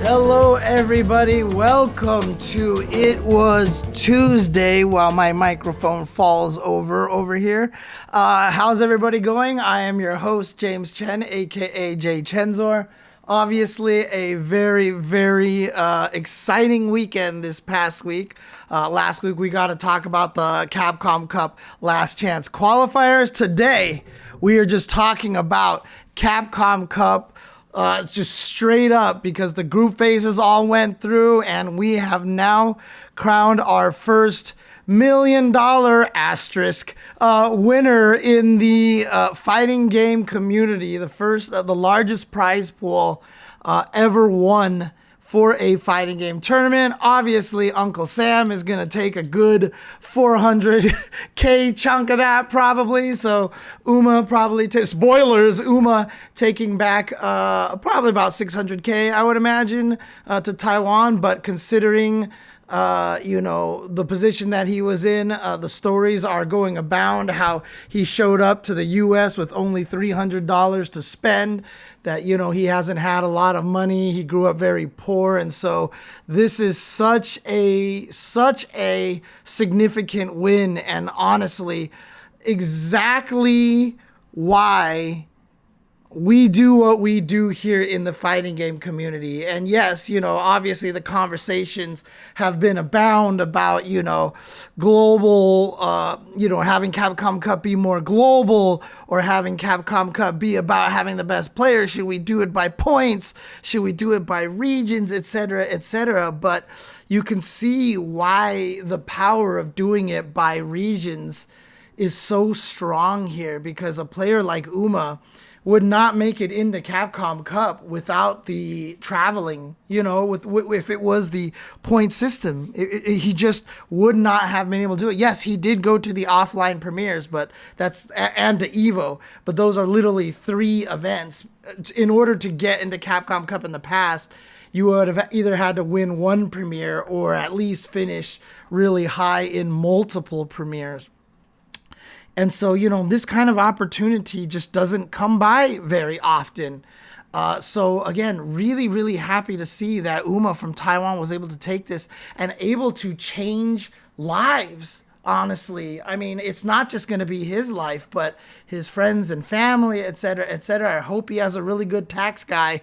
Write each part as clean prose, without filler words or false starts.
Hello, everybody. Welcome to It Was Tuesday while my microphone falls over here. How's everybody going? I am your host, James Chen, aka Jay Chenzor. Obviously, a very exciting weekend this past week. Last week, we got to talk about the Capcom Cup Last Chance qualifiers. Today, we are just talking about Capcom Cup. It's just straight up because the group phases all went through and we have now crowned our first $1 million asterisk winner in the fighting game community. The largest prize pool ever won for a fighting game tournament. Obviously, Uncle Sam is going to take a good 400K chunk of that probably. So Uma probably, spoilers, Uma taking back probably about 600K, I would imagine, to Taiwan. But considering the position that he was in, the stories are going abound how he showed up to the U.S. with only $300 to spend, that, he hasn't had a lot of money. He grew up very poor. And so this is such a significant win. And honestly, exactly why we do what we do here in the fighting game community. And yes, obviously the conversations have been abound about, global, having Capcom Cup be more global, or having Capcom Cup be about having the best players. Should we do it by points? Should we do it by regions, etc., etc.? But you can see why the power of doing it by regions is so strong here, because a player like Uma would not make it into Capcom Cup without the traveling, if it was the point system. He just would not have been able to do it. Yes, he did go to the offline premieres, and to EVO, but those are literally 3 events. In order to get into Capcom Cup in the past, you would have either had to win 1 premiere or at least finish really high in multiple premieres. And so, this kind of opportunity just doesn't come by very often. So again, really happy to see that Uma from Taiwan was able to take this and able to change lives. Honestly, I mean, it's not just going to be his life, but his friends and family, etc., etc. I hope he has a really good tax guy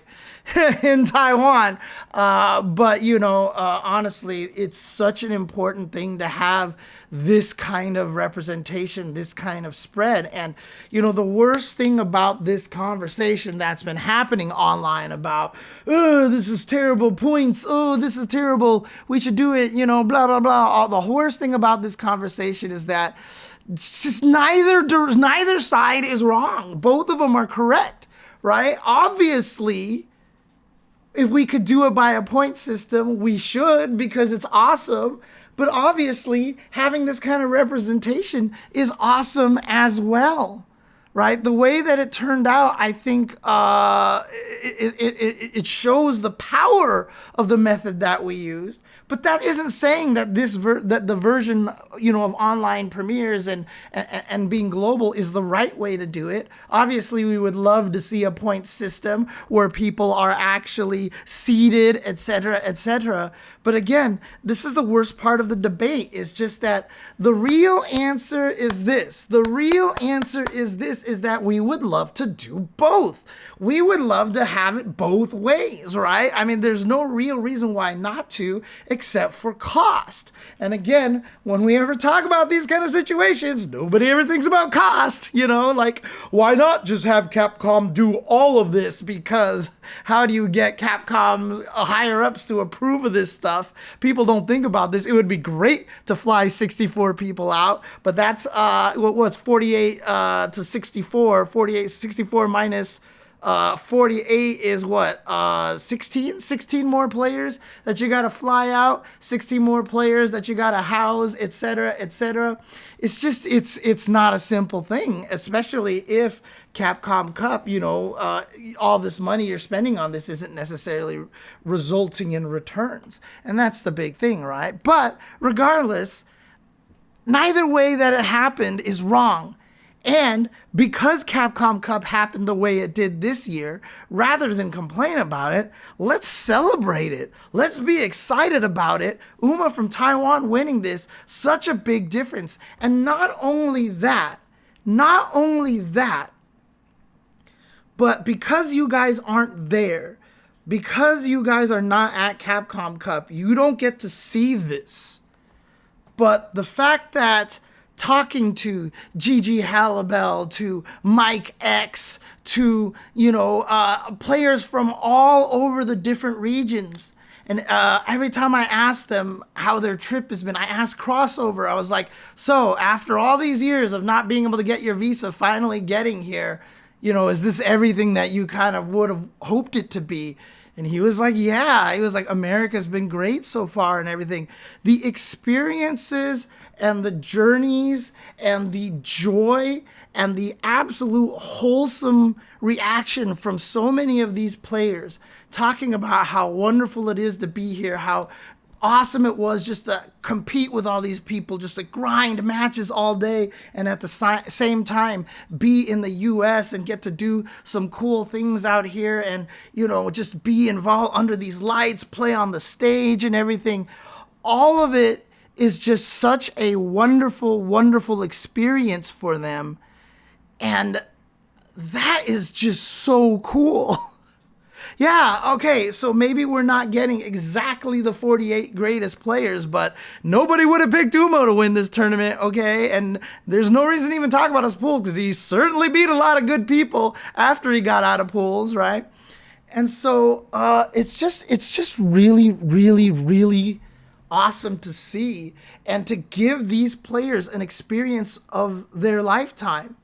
in Taiwan. But honestly, it's such an important thing to have this kind of representation, this kind of spread. And, the worst thing about this conversation that's been happening online about, oh, this is terrible points. Oh, this is terrible. We should do it, blah, blah, blah. The worst thing about this conversation is that just neither side is wrong. Both of them are correct, right? Obviously, if we could do it by a point system, we should, because it's awesome. But obviously, having this kind of representation is awesome as well, right? The way that it turned out, I think it shows the power of the method that we used. But that isn't saying that that the version, of online premieres and being global is the right way to do it. Obviously, we would love to see a point system where people are actually seeded, etc., etc. But again, this is the worst part of the debate, is just that the real answer is this. The real answer is this, is that we would love to do both. We would love to have it both ways, right? I mean, there's no real reason why not to, except for cost. And again, when we ever talk about these kind of situations, nobody ever thinks about cost, like, why not just have Capcom do all of this? Because how do you get Capcom higher ups to approve of this stuff? People don't think about this. It would be great to fly 64 people out, but that's what's 48 to 64. 64 minus 48 is what? 16 more players that you got to fly out, 16 more players that you got to house, etc., etc. It's just, it's not a simple thing, especially if Capcom Cup, all this money you're spending on this isn't necessarily resulting in returns. And that's the big thing, right? But regardless, neither way that it happened is wrong. And because Capcom Cup happened the way it did this year, rather than complain about it, let's celebrate it. Let's be excited about it. Uma from Taiwan winning this, such a big difference. And not only that, but because you guys aren't there, because you guys are not at Capcom Cup, you don't get to see this. But the fact that talking to Gigi Halibel, to Mike X, to, players from all over the different regions. And every time I ask them how their trip has been, I ask Crossover, I was like, so after all these years of not being able to get your visa, finally getting here, is this everything that you kind of would have hoped it to be? And he was like, yeah. He was like, America's been great so far and everything. The experiences and the journeys and the joy and the absolute wholesome reaction from so many of these players talking about how wonderful it is to be here, how awesome it was just to compete with all these people, just to grind matches all day and at the same time be in the US and get to do some cool things out here and, just be involved under these lights, play on the stage and everything. All of it is just such a wonderful, wonderful experience for them. And that is just so cool. Yeah, okay, so maybe we're not getting exactly the 48 greatest players, but nobody would have picked Umo to win this tournament, okay? And there's no reason to even talk about his pool because he certainly beat a lot of good people after he got out of pools, right? And so it's just really, really, really awesome to see and to give these players an experience of their lifetime.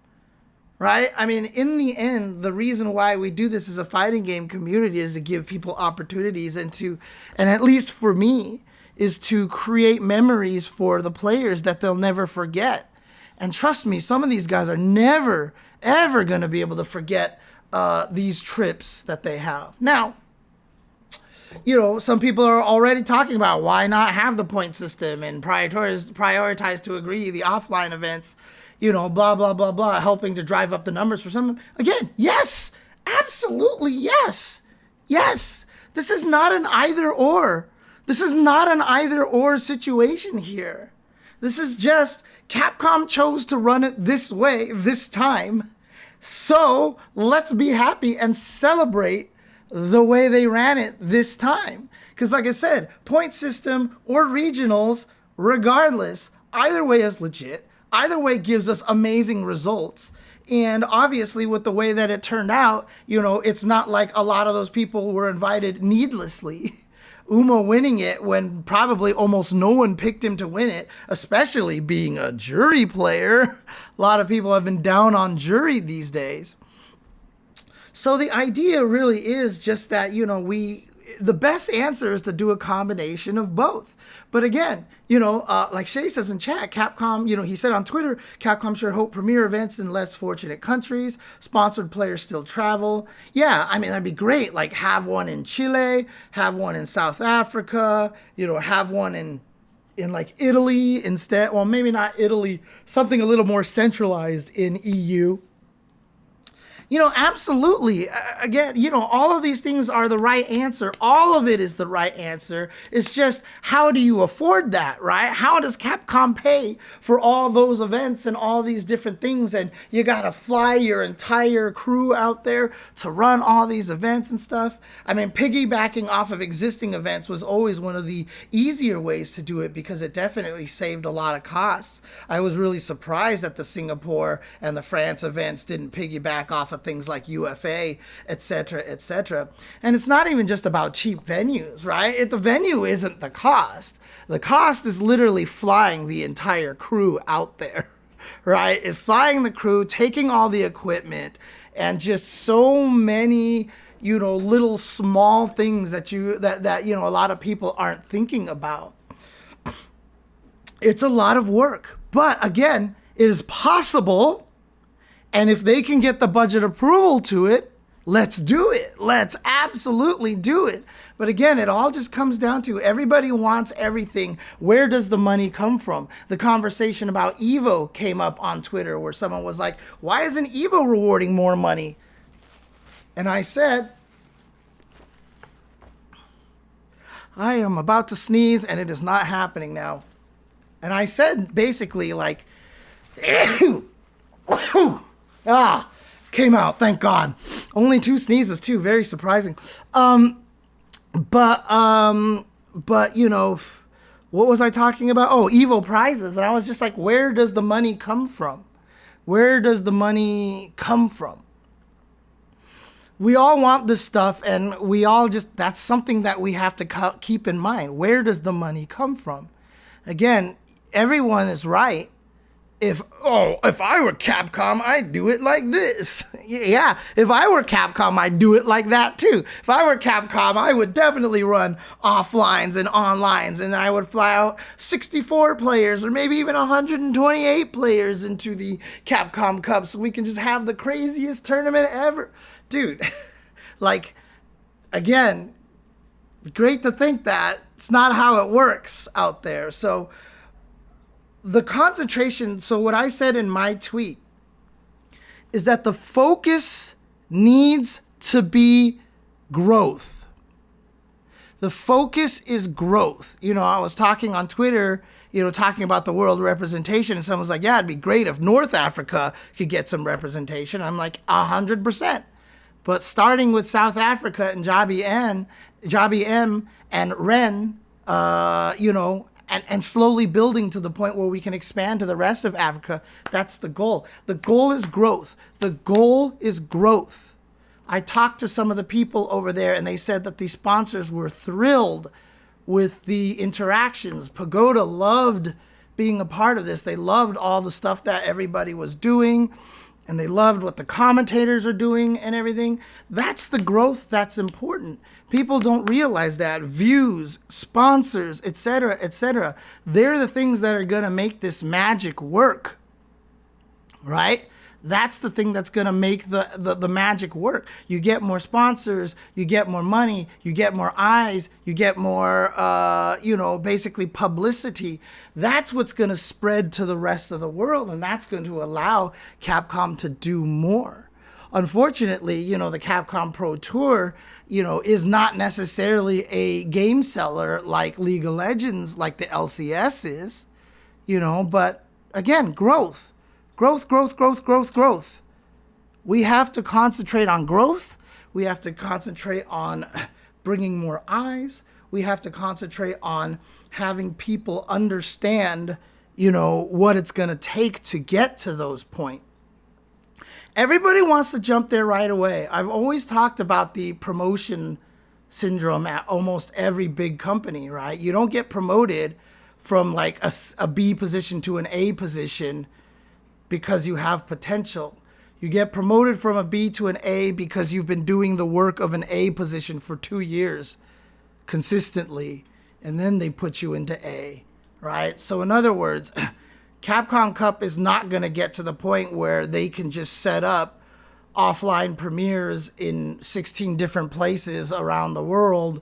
Right? I mean, in the end, the reason why we do this as a fighting game community is to give people opportunities and at least for me, is to create memories for the players that they'll never forget. And trust me, some of these guys are never, ever going to be able to forget these trips that they have. Now, some people are already talking about why not have the point system and prioritize to agree the offline events, blah, blah, blah, blah, helping to drive up the numbers for some. Again, yes, absolutely, yes. Yes, this is not an either or. This is not an either or situation here. This is just Capcom chose to run it this way, this time. So let's be happy and celebrate the way they ran it this time. Because like I said, point system or regionals, regardless, either way is legit. Either way gives us amazing results. And obviously with the way that it turned out, it's not like a lot of those people were invited needlessly. Uma winning it when probably almost no one picked him to win it, especially being a jury player. A lot of people have been down on jury these days. So the idea really is just that, the best answer is to do a combination of both. But again, like Shay says in chat, Capcom, he said on Twitter, Capcom should hope premier events in less fortunate countries, sponsored players still travel. Yeah, I mean, that'd be great. Like have one in Chile, have one in South Africa, have one in like Italy instead. Well, maybe not Italy, something a little more centralized in EU. Absolutely. Again, all of these things are the right answer. All of it is the right answer. It's just, how do you afford that, right? How does Capcom pay for all those events and all these different things? And you got to fly your entire crew out there to run all these events and stuff. I mean, piggybacking off of existing events was always one of the easier ways to do it because it definitely saved a lot of costs. I was really surprised that the Singapore and the France events didn't piggyback off of things like UFA, etc., etc. And it's not even just about cheap venues, right? The venue isn't the cost. The cost is literally flying the entire crew out there, right? It's flying the crew, taking all the equipment, and just so many, little small things that a lot of people aren't thinking about. It's a lot of work, but again, it is possible. And if they can get the budget approval to it, Let's do it. Let's absolutely do it. But again, it all just comes down to everybody wants everything. Where does the money come from? The conversation about Evo came up on Twitter where someone was like, why isn't Evo rewarding more money? And I said, I am about to sneeze and it is not happening now. And I said basically like, came out, thank God. Only 2 sneezes too, very surprising. But you know, what was I talking about? Oh, Evo prizes. And I was just like, where does the money come from? Where does the money come from? We all want this stuff, and we all just, that's something that we have to keep in mind. Where does the money come from? Again, everyone is right. If I were Capcom, I'd do it like this. Yeah, if I were Capcom, I'd do it like that too. If I were Capcom, I would definitely run offlines and onlines, and I would fly out 64 players or maybe even 128 players into the Capcom Cup so we can just have the craziest tournament ever. Dude, like, again, great to think that. It's not how it works out there. So the concentration, so what I said in my tweet is that the focus needs to be growth. The focus is growth. You know, I was talking on Twitter, you know, talking about the world representation, and someone was like, yeah, it'd be great if North Africa could get some representation. I'm like, 100%. But starting with South Africa and Jabi M and Ren, you know, and slowly building to the point where we can expand to the rest of Africa, that's the goal. The goal is growth. The goal is growth. I talked to some of the people over there, and they said that the sponsors were thrilled with the interactions. Pagoda loved being a part of this. They loved all the stuff that everybody was doing, and they loved what the commentators are doing and everything. That's the growth that's important. People don't realize that. Views, sponsors, etc., etc. They're the things that are going to make this magic work, right? That's the thing that's going to make the magic work. You get more sponsors, you get more money, you get more eyes, you get more, you know, basically publicity. That's what's going to spread to the rest of the world, and that's going to allow Capcom to do more. Unfortunately, you know, the Capcom Pro Tour, you know, is not necessarily a game seller like League of Legends, like the LCS is, you know, but again, growth. Growth, growth, growth, growth, growth. We have to concentrate on growth. We have to concentrate on bringing more eyes. We have to concentrate on having people understand, you know, what it's going to take to get to those points. Everybody wants to jump there right away. I've always talked about the promotion syndrome at almost every big company, right? You don't get promoted from like a B position to an A position because you have potential. You get promoted from a B to an A because you've been doing the work of an A position for 2 years consistently, and then they put you into A, right? So in other words, Capcom Cup is not going to get to the point where they can just set up offline premieres in 16 different places around the world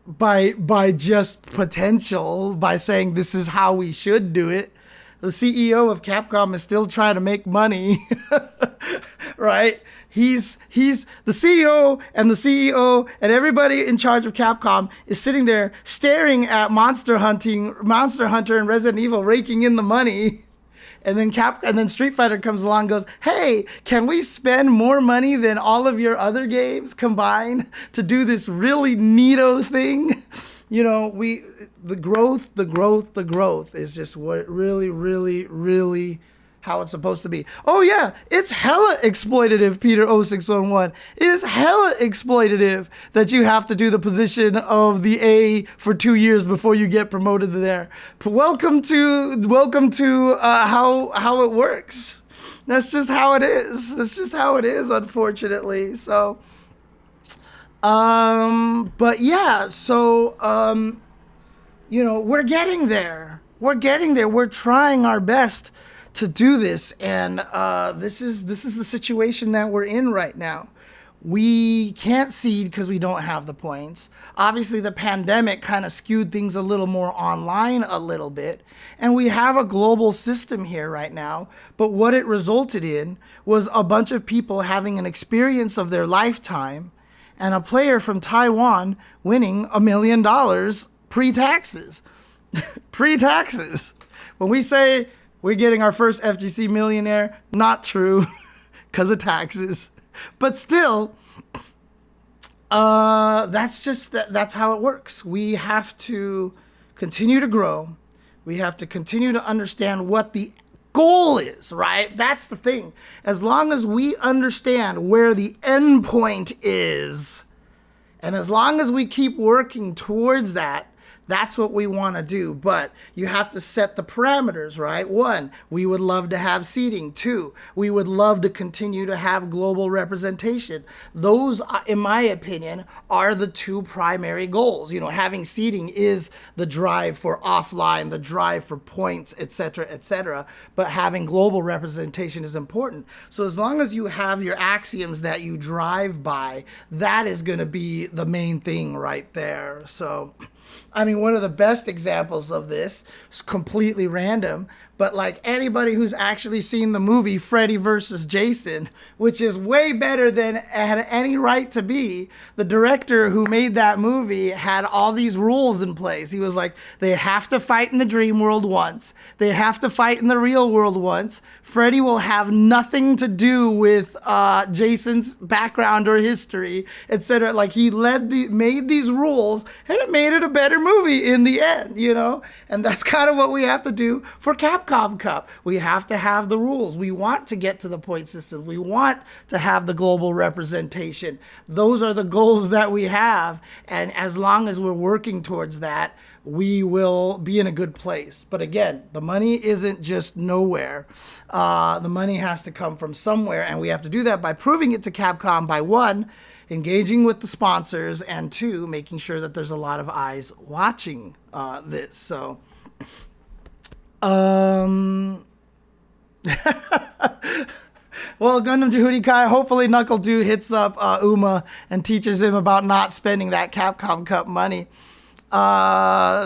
by just potential, by saying this is how we should do it. The CEO of Capcom is still trying to make money, right? He's the CEO and everybody in charge of Capcom is sitting there staring at Monster Hunter and Resident Evil raking in the money. And then Street Fighter comes along and goes, hey, can we spend more money than all of your other games combined to do this really neato thing? You know, the growth is just what it really, really, really how it's supposed to be. Oh yeah, it's hella exploitative, Peter0611. It is hella exploitative that you have to do the position of the A for 2 years before you get promoted there. Welcome to how it works. That's just how it is. That's just how it is, unfortunately. So, but yeah, so, you know, we're getting there. We're trying our best to do this, and this is the situation that we're in right now. We can't seed because we don't have the points. Obviously, the pandemic kind of skewed things a little more online a little bit. And we have a global system here right now. But what it resulted in was a bunch of people having an experience of their lifetime and a player from Taiwan winning $1 million pre-taxes. Pre-taxes. When we say we're getting our first FGC millionaire, not true because of taxes. But still, that's how it works. We have to continue to grow. We have to continue to understand what the goal is, right? That's the thing. As long as we understand where the end point is, and as long as we keep working towards that, that's what we want to do. But you have to set the parameters, right? 1, we would love to have seating. 2, we would love to continue to have global representation. Those, in my opinion, are the 2 primary goals. You know, having seating is the drive for offline, the drive for points, etc., etc. But having global representation is important. So as long as you have your axioms that you drive by, that is going to be the main thing right there. So, I mean, one of the best examples of this is completely random, but like anybody who's actually seen the movie Freddy versus Jason, which is way better than it had any right to be, the director who made that movie had all these rules in place. He was like, they have to fight in the dream world once. They have to fight in the real world once. Freddy will have nothing to do with Jason's background or history, etc. Like he made these rules, and it made it a better movie in the end, you know? And that's kind of what we have to do for Capcom Cup. We have to have the rules. We want to get to the point systems. We want to have the global representation. Those are the goals that we have. And as long as we're working towards that, we will be in a good place. But again, the money isn't just nowhere. The money has to come from somewhere. And we have to do that by proving it to Capcom by 1, engaging with the sponsors, and 2, making sure that there's a lot of eyes watching this. So, well, Gundam Jehudi Kai, hopefully Knuckle Doo hits up Uma and teaches him about not spending that Capcom Cup money.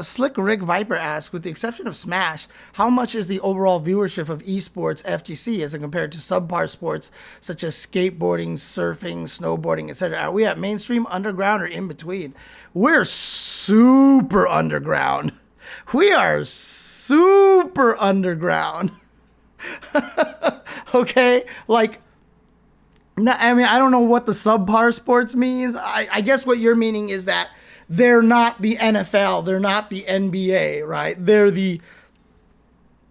Slick Rick Viper asks, with the exception of Smash, how much is the overall viewership of esports FGC as compared to subpar sports such as skateboarding, surfing, snowboarding, etc.? Are we at mainstream, underground, or in between? We're super underground. We are super underground. Okay? Like, I mean, I don't know what the subpar sports means. I guess what you're meaning is that they're not the NFL. They're not the NBA, right? They're the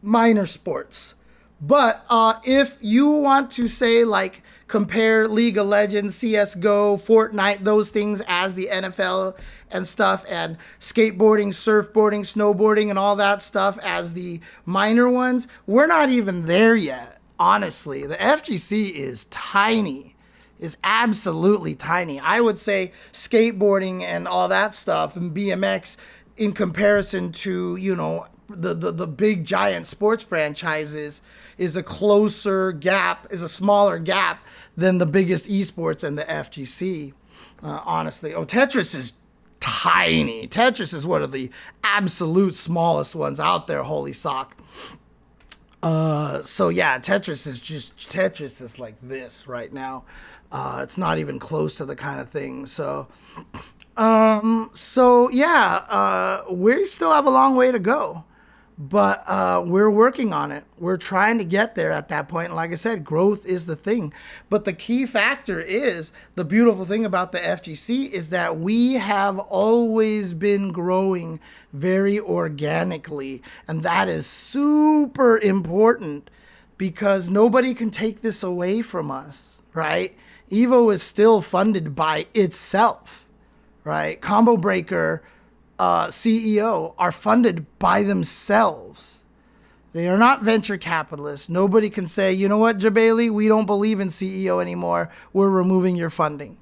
minor sports. But if you want to say, like, compare League of Legends, CSGO, Fortnite, those things as the NFL and stuff, and skateboarding, surfboarding, snowboarding, and all that stuff as the minor ones, we're not even there yet, honestly. The FGC is tiny. Is absolutely tiny. I would say skateboarding and all that stuff and BMX in comparison to, you know, the big giant sports franchises is a closer gap, is a smaller gap than the biggest esports and the FGC, honestly. Oh, Tetris is tiny. Tetris is one of the absolute smallest ones out there, holy sock. So yeah, Tetris is like this right now. It's not even close to the kind of thing. So yeah, we still have a long way to go, but we're working on it. We're trying to get there at that point. And like I said, growth is the thing. But the key factor is, the beautiful thing about the FGC is that we have always been growing very organically. And that is super important because nobody can take this away from us, right? Evo is still funded by itself, right? Combo Breaker, CEO are funded by themselves. They are not venture capitalists. Nobody can say, you know what, Jabali, we don't believe in CEO anymore. We're removing your funding.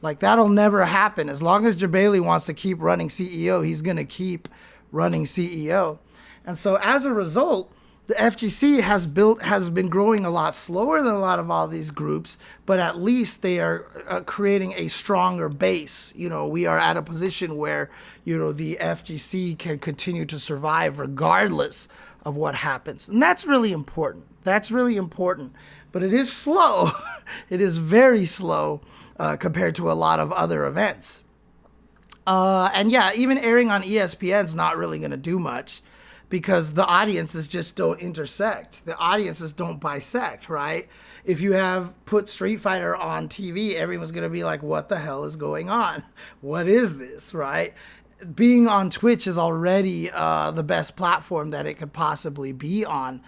Like, that'll never happen. As long as Jabali wants to keep running CEO, he's going to keep running CEO. And so as a result, The FGC has been growing a lot slower than a lot of all these groups, but at least they are creating a stronger base. We are at a position where the FGC can continue to survive regardless of what happens, and that's really important. That's really important, but it is slow. It is very slow compared to a lot of other events. And yeah, even airing on ESPN is not really going to do much, because the audiences just don't intersect. The audiences don't bisect, right? If you have put Street Fighter on TV, everyone's going to be like, what the hell is going on? What is this, right? Being on Twitch is already the best platform that it could possibly be on,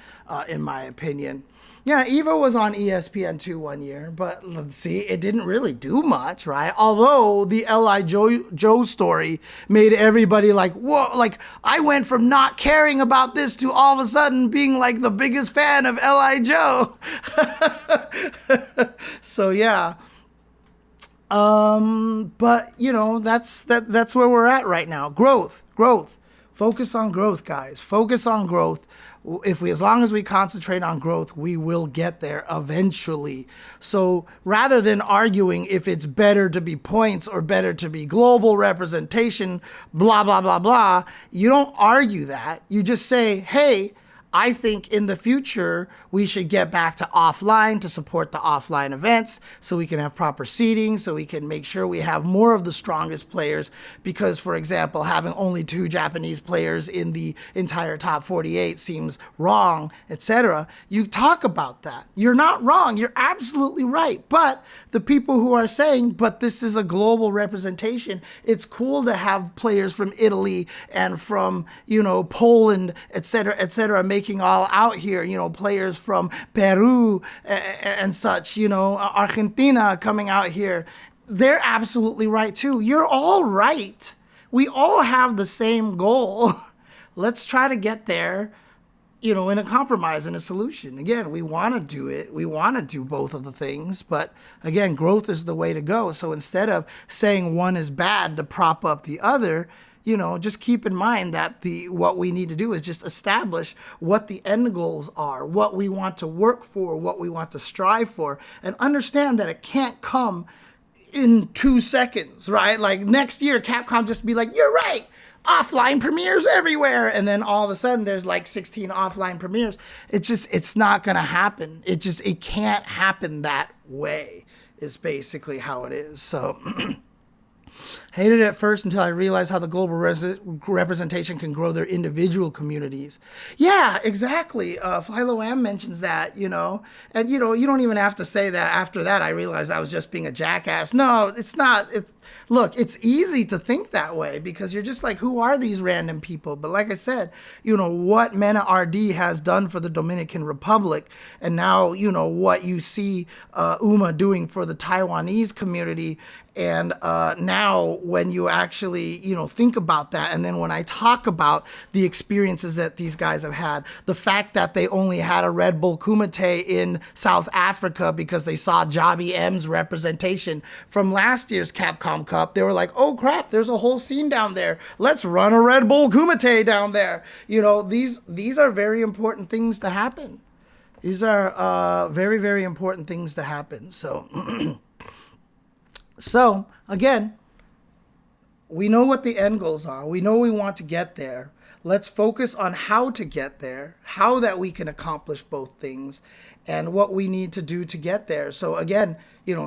in my opinion. Yeah, Evo was on ESPN2 one year, but let's see, it didn't really do much, right? Although the L.I. Joe story made everybody like, whoa, like I went from not caring about this to all of a sudden being like the biggest fan of L.I. Joe. So yeah. But that's where we're at right now. Growth. Focus on growth, guys. Focus on growth. As long as we concentrate on growth, we will get there eventually. So rather than arguing if it's better to be points or better to be global representation, blah, blah, blah, blah, you don't argue that. You just say, hey, I think in the future, we should get back to offline to support the offline events so we can have proper seating, so we can make sure we have more of the strongest players. Because, for example, having only 2 Japanese players in the entire top 48 seems wrong, etc. You talk about that. You're not wrong. You're absolutely right. But the people who are saying, but this is a global representation, it's cool to have players from Italy and from, Poland, etc., making all out here, players from Peru and such, Argentina coming out here. They're absolutely right too. You're all right. We all have the same goal. Let's try to get there, in a compromise and a solution. Again, we want to do it. We want to do both of the things, but again, growth is the way to go. So instead of saying one is bad to prop up the other, just keep in mind that what we need to do is just establish what the end goals are, what we want to work for, what we want to strive for, and understand that it can't come in 2 seconds, right? Like next year, Capcom just be like, you're right, offline premieres everywhere. And then all of a sudden there's like 16 offline premieres. It's not going to happen. It can't happen that way is basically how it is. So hated it at first until I realized how the global representation can grow their individual communities. Yeah, exactly. Philo M mentions that, and you don't even have to say that. After that, I realized I was just being a jackass. No, it's not. Look, it's easy to think that way because you're just like, who are these random people? But like I said, what Mena RD has done for the Dominican Republic, and now, what you see UMA doing for the Taiwanese community. And now when you actually, think about that, and then when I talk about the experiences that these guys have had, the fact that they only had a Red Bull Kumite in South Africa because they saw Jabi M's representation from last year's Capcom Cup, they were like, oh crap, there's a whole scene down there. Let's run a Red Bull Kumite down there. These are very important things to happen. These are very, very important things to happen. So, again, we know what the end goals are. We know we want to get there. Let's focus on how to get there, how that we can accomplish both things, and what we need to do to get there. So, again,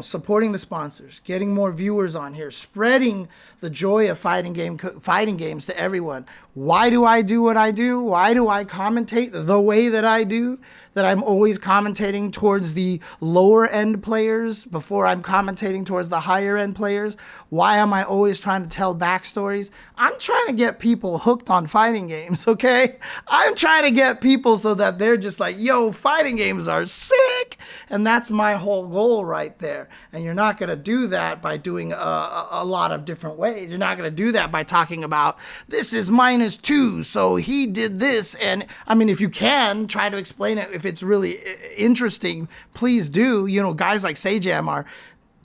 supporting the sponsors, getting more viewers on here, spreading the joy of fighting games to everyone. Why do I do what I do? Why do I commentate the way that I do? That I'm always commentating towards the lower end players before I'm commentating towards the higher end players. Why am I always trying to tell backstories? I'm trying to get people hooked on fighting games, okay? I'm trying to get people so that they're just like, yo, fighting games are sick. And that's my whole goal right there. And you're not going to do that by doing a lot of different ways. You're not going to do that by talking about this is -2, so he did this. And I mean, if you can try to explain it, if it's really interesting, please do. Guys like Sajam are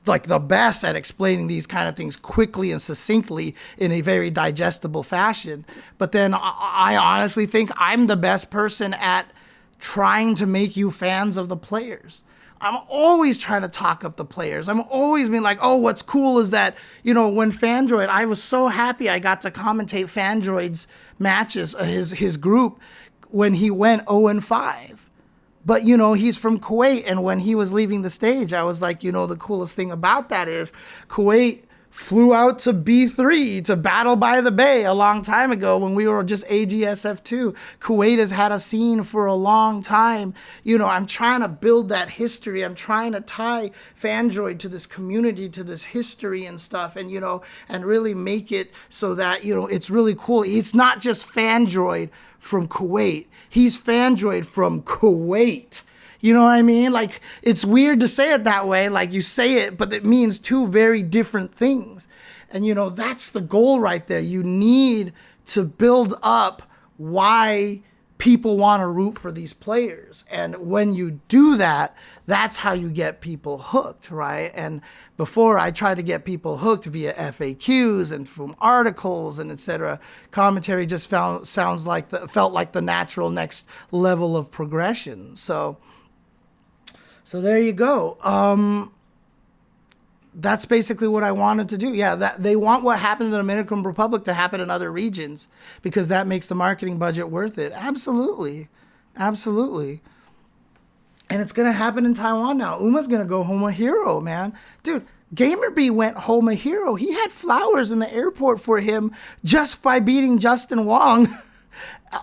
like the best at explaining these kind of things quickly and succinctly in a very digestible fashion. But then I honestly think I'm the best person at trying to make you fans of the players. I'm always trying to talk up the players. I'm always being like, oh, what's cool is that, when Fandroid, I was so happy I got to commentate Fandroid's matches, his group, when he went 0-5. But, he's from Kuwait, and when he was leaving the stage, I was like, the coolest thing about that is Kuwait flew out to B3 to Battle by the Bay a long time ago when we were just AGSF2. Kuwait has had a scene for a long time. I'm trying to build that history. I'm trying to tie Fandroid to this community, to this history and stuff, and, and really make it so that, it's really cool. It's not just Fandroid from Kuwait. He's Fandroid from Kuwait. You know what I mean? Like, it's weird to say it that way. Like, you say it, but it means two very different things. And, that's the goal right there. You need to build up why people want to root for these players. And when you do that, that's how you get people hooked, right? And before, I tried to get people hooked via FAQs and from articles and etc. Commentary just felt like the natural next level of progression. So there you go. That's basically what I wanted to do. Yeah, that they want what happened in the Dominican Republic to happen in other regions because that makes the marketing budget worth it. Absolutely. Absolutely. And it's going to happen in Taiwan now. Uma's going to go home a hero, man. Dude, GamerBee went home a hero. He had flowers in the airport for him just by beating Justin Wong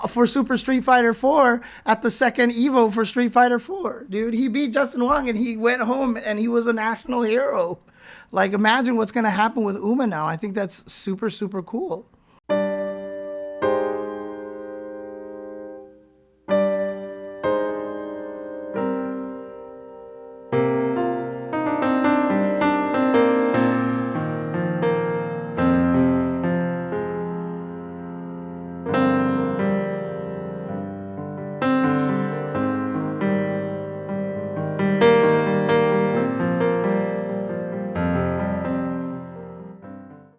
for Super Street Fighter 4 at the second Evo for Street Fighter 4. Dude, he beat Justin Wong and he went home and he was a national hero. Like, imagine what's going to happen with Uma now. I think that's super, super cool.